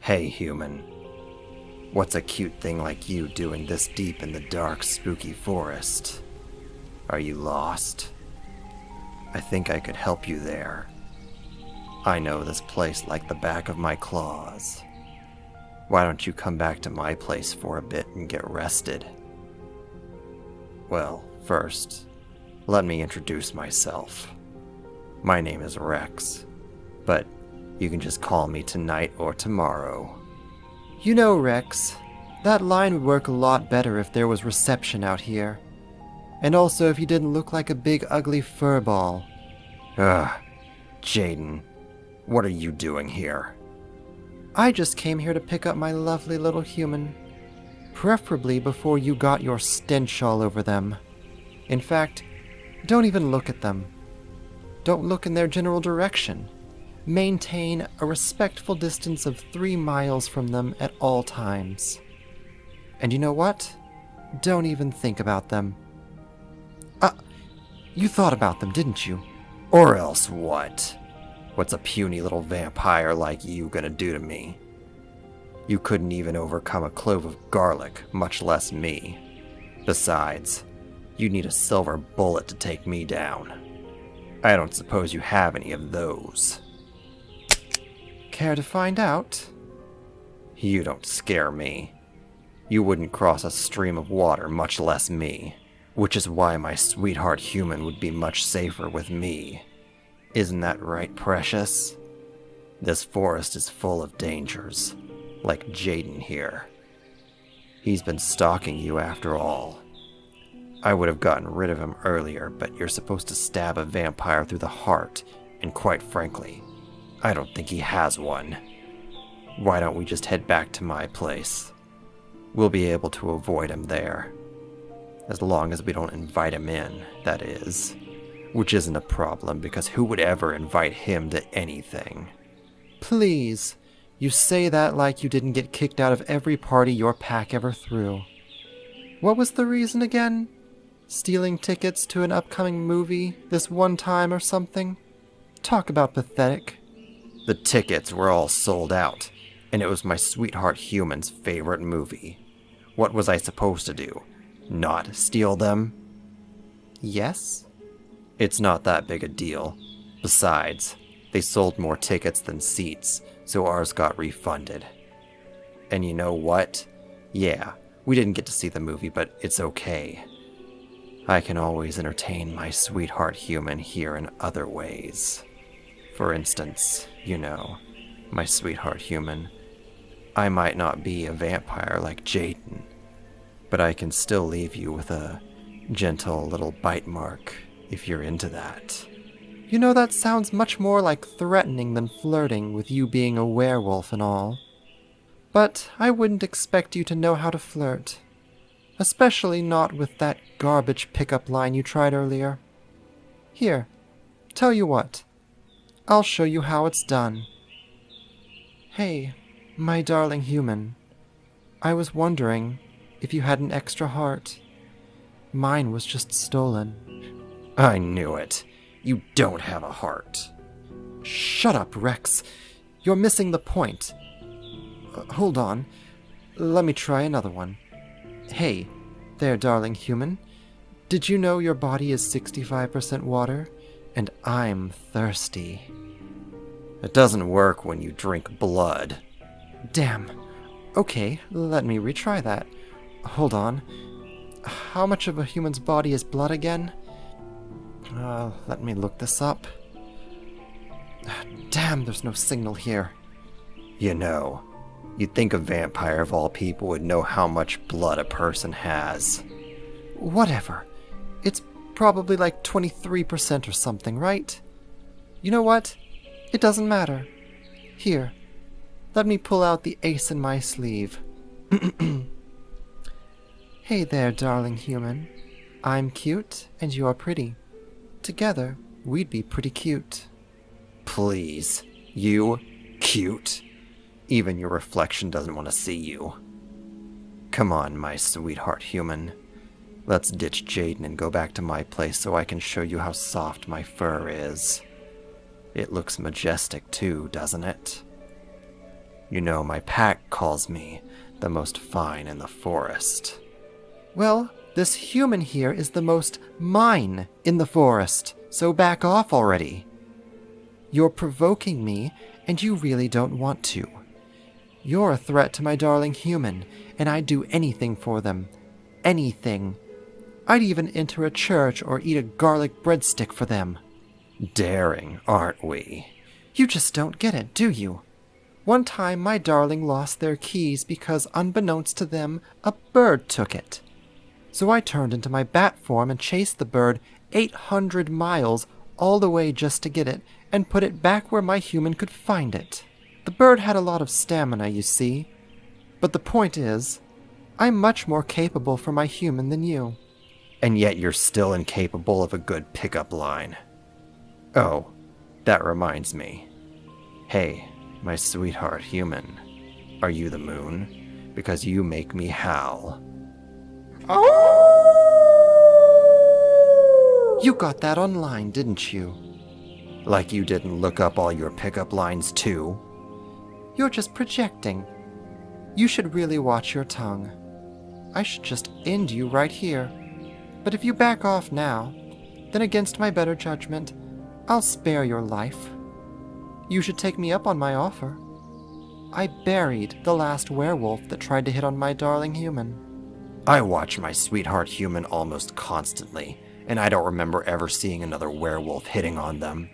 Hey, human. What's a cute thing like you doing this deep in the dark, spooky forest? Are you lost? I think I could help you there. I know this place like the back of my claws. Why don't you come back to my place for a bit and get rested? Well, first, let me introduce myself. My name is Rex, but you can just call me tonight or tomorrow. You know, Rex, that line would work a lot better if there was reception out here. And also if you didn't look like a big ugly furball. Ugh, Jaden, what are you doing here? I just came here to pick up my lovely little human. Preferably before you got your stench all over them. In fact, don't even look at them. Don't look in their general direction. Maintain a respectful distance of 3 miles from them at all times. And you know what? Don't even think about them. You thought about them, didn't you? Or else what? What's a puny little vampire like you gonna do to me? You couldn't even overcome a clove of garlic, much less me. Besides, you need a silver bullet to take me down. I don't suppose you have any of those. Care to find out? You don't scare me. You wouldn't cross a stream of water, much less me. Which is why my sweetheart human would be much safer with me. Isn't that right, precious? This forest is full of dangers, like Jaden here. He's been stalking you after all. I would have gotten rid of him earlier, but you're supposed to stab a vampire through the heart, and quite frankly, I don't think he has one. Why don't we just head back to my place? We'll be able to avoid him there. As long as we don't invite him in, that is. Which isn't a problem, because who would ever invite him to anything? Please, you say that like you didn't get kicked out of every party your pack ever threw. What was the reason again? Stealing tickets to an upcoming movie this one time or something? Talk about pathetic. The tickets were all sold out, and it was my sweetheart human's favorite movie. What was I supposed to do? Not steal them? Yes? It's not that big a deal. Besides, they sold more tickets than seats, so ours got refunded. And you know what? Yeah, we didn't get to see the movie, but it's okay. I can always entertain my sweetheart human here in other ways. For instance, you know, my sweetheart human, I might not be a vampire like Jaden, but I can still leave you with a gentle little bite mark if you're into that. You know, that sounds much more like threatening than flirting, with you being a werewolf and all. But I wouldn't expect you to know how to flirt. Especially not with that garbage pickup line you tried earlier. Here, tell you what. I'll show you how it's done. Hey, my darling human. I was wondering if you had an extra heart. Mine was just stolen. I knew it. You don't have a heart. Shut up, Rex. You're missing the point. Hold on. Let me try another one. Hey, there, darling human. Did you know your body is 65% water? And I'm thirsty. It doesn't work when you drink blood. Damn. Okay, let me retry that. Hold on. How much of a human's body is blood again? Let me look this up. Damn, there's no signal here. You know, you'd think a vampire of all people would know how much blood a person has. Whatever. It's probably like 23% or something, right? You know what? It doesn't matter. Here, let me pull out the ace in my sleeve. Hey there, darling human. I'm cute, and you're pretty. Together, we'd be pretty cute. Please, you cute? Even your reflection doesn't want to see you. Come on, my sweetheart human. Let's ditch Jaden and go back to my place so I can show you how soft my fur is. It looks majestic too, doesn't it? You know, my pack calls me the most fine in the forest. Well, this human here is the most mine in the forest, so back off already. You're provoking me, and you really don't want to. You're a threat to my darling human, and I'd do anything for them. Anything. I'd even enter a church or eat a garlic breadstick for them. Daring, aren't we? You just don't get it, do you? One time my darling lost their keys because, unbeknownst to them, a bird took it. So I turned into my bat form and chased the bird 800 miles all the way just to get it and put it back where my human could find it. The bird had a lot of stamina, you see. But the point is, I'm much more capable for my human than you. And yet you're still incapable of a good pickup line. Oh, that reminds me. Hey, my sweetheart human, are you the moon? Because you make me howl. Oh! You got that online, didn't you? Like you didn't look up all your pickup lines too? You're just projecting. You should really watch your tongue. I should just end you right here. But if you back off now, then against my better judgment, I'll spare your life. You should take me up on my offer. I buried the last werewolf that tried to hit on my darling human. I watch my sweetheart human almost constantly, and I don't remember ever seeing another werewolf hitting on them.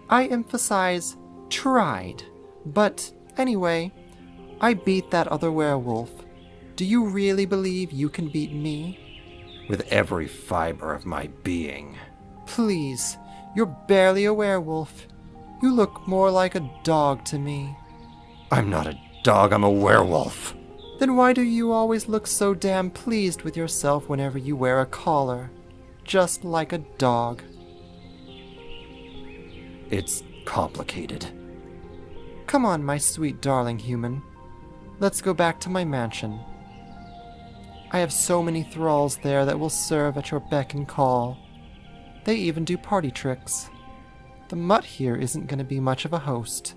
I emphasize tried. But anyway, I beat that other werewolf. Do you really believe you can beat me? With every fiber of my being. Please, you're barely a werewolf. You look more like a dog to me. I'm not a dog, I'm a werewolf. Then why do you always look so damn pleased with yourself whenever you wear a collar? Just like a dog. It's complicated. Come on, my sweet darling human. Let's go back to my mansion. I have so many thralls there that will serve at your beck and call. They even do party tricks. The mutt here isn't going to be much of a host.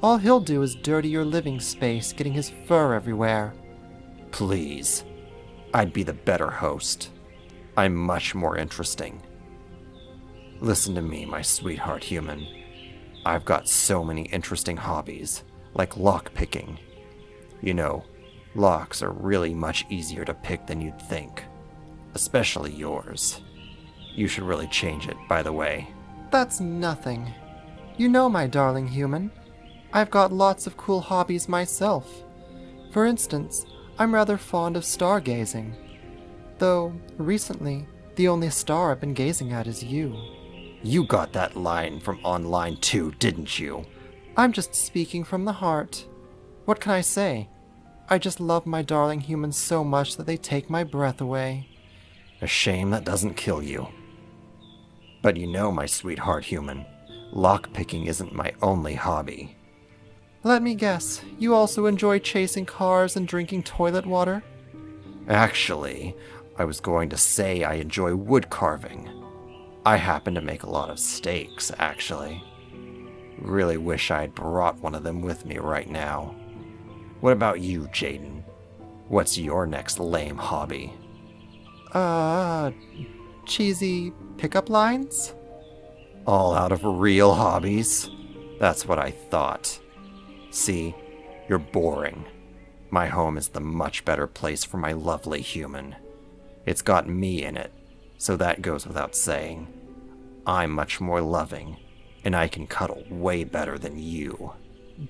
All he'll do is dirty your living space, getting his fur everywhere. Please. I'd be the better host. I'm much more interesting. Listen to me, my sweetheart human. I've got so many interesting hobbies, like lock-picking. You know, locks are really much easier to pick than you'd think. Especially yours. You should really change it, by the way. That's nothing. You know, my darling human, I've got lots of cool hobbies myself. For instance, I'm rather fond of stargazing. Though, recently, the only star I've been gazing at is you. You got that line from online too, didn't you? I'm just speaking from the heart. What can I say? I just love my darling humans so much that they take my breath away. A shame that doesn't kill you. But you know, my sweetheart human, lockpicking isn't my only hobby. Let me guess, you also enjoy chasing cars and drinking toilet water? Actually, I was going to say I enjoy wood carving. I happen to make a lot of steaks, actually. Really wish I'd brought one of them with me right now. What about you, Jaden? What's your next lame hobby? Cheesy pickup lines? All out of real hobbies? That's what I thought. See, you're boring. My home is the much better place for my lovely human. It's got me in it, so that goes without saying. I'm much more loving, and I can cuddle way better than you.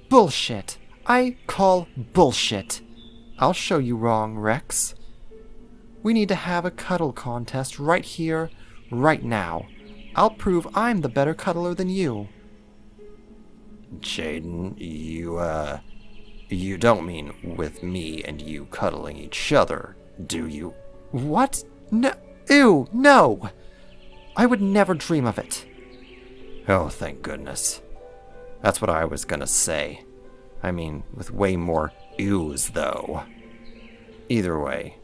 Bullshit. I call bullshit. I'll show you wrong, Rex. We need to have a cuddle contest right here, right now. I'll prove I'm the better cuddler than you. Jaden, you don't mean with me and you cuddling each other, do you? What? No. Ew, no! I would never dream of it. Oh, thank goodness. That's what I was gonna say. I mean, with way more ews, though. Either way,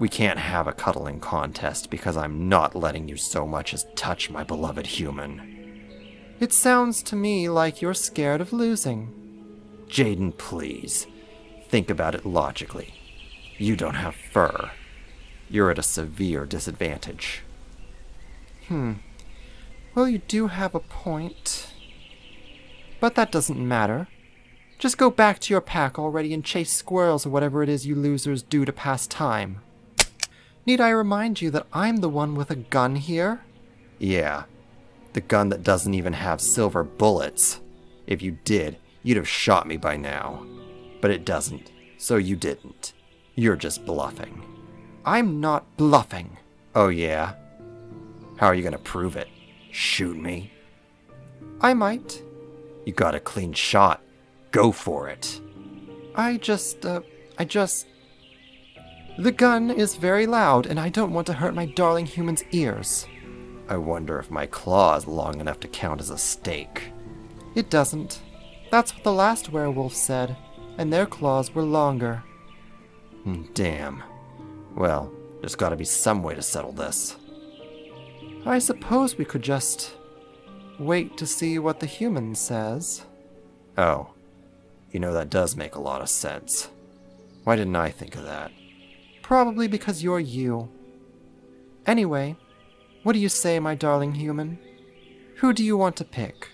we can't have a cuddling contest because I'm not letting you so much as touch my beloved human. It sounds to me like you're scared of losing. Jaden, please. Think about it logically. You don't have fur. You're at a severe disadvantage. Well, you do have a point. But that doesn't matter. Just go back to your pack already and chase squirrels or whatever it is you losers do to pass time. Need I remind you that I'm the one with a gun here? Yeah. The gun that doesn't even have silver bullets. If you did, you'd have shot me by now. But it doesn't, so you didn't. You're just bluffing. I'm not bluffing. Oh yeah? How are you gonna prove it? Shoot me? I might. You got a clean shot. Go for it. I just... The gun is very loud, and I don't want to hurt my darling human's ears. I wonder if my claw is long enough to count as a stake. It doesn't. That's what the last werewolf said, and their claws were longer. Damn. Well, there's gotta be some way to settle this. I suppose we could just wait to see what the human says. Oh. That does make a lot of sense. Why didn't I think of that? Probably because you're you. Anyway, what do you say, my darling human? Who do you want to pick?